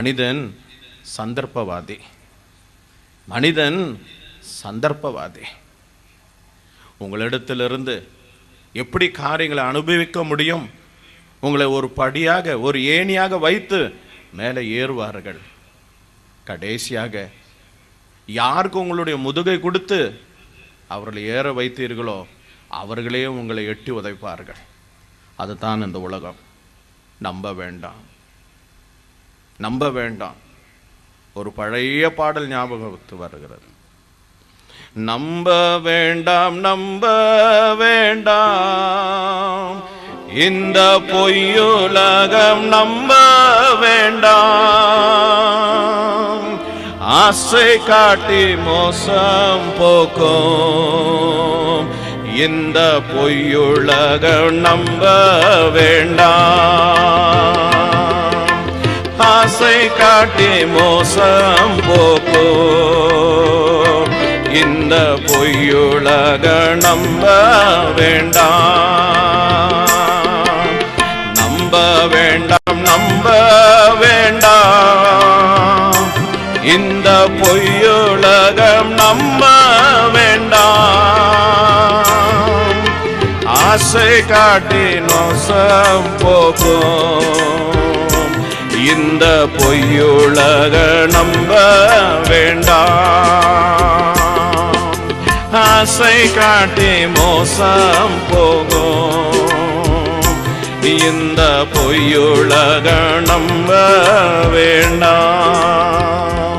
மனிதன் சந்தர்ப்பவாதி. மனிதன் சந்தர்ப்பவாதி. உங்களிடத்திலிருந்து எப்படி காரியங்களை அனுபவிக்க முடியும்? உங்களை ஒரு படியாக, ஒரு ஏணியாக வைத்து மேலே ஏறுவார்கள். கடைசியாக யாருக்கு உங்களுடைய முதுகை கொடுத்து அவர்களை ஏற வைத்தீர்களோ அவர்களே உங்களை எட்டி உதைப்பார்கள். அதுதான் இந்த உலகம். நம்ப வேண்டாம், நம்ப வேண்டாம். ஒரு பழைய பாடல் ஞாபகத்து வருகிறது. நம்ப வேண்டாம், நம்ப வேண்டாம், இந்த பொய்யுலகம் நம்ப வேண்டாம். ஆசை காட்டி மோசம் போக்கும் இந்த பொய்யுலகம் நம்ப வேண்டாம். ஆசை காட்டி மோசம் போக்கும் இந்த பொய்யுலகம் நம்ப வேண்டாம். நம்ப வேண்டாம், நம்ப வேண்டாம், இந்த பொய்யுலகம் நம்ப வேண்டாம். ஆசை காட்டி மோசம் போக்கும் இந்த பொய்யுலகம் நம்ப வேண்டாம். ஆசை காட்டி மோசம் போகும் இந்த பொய்யுலகம் நம்ப வேண்டாம்.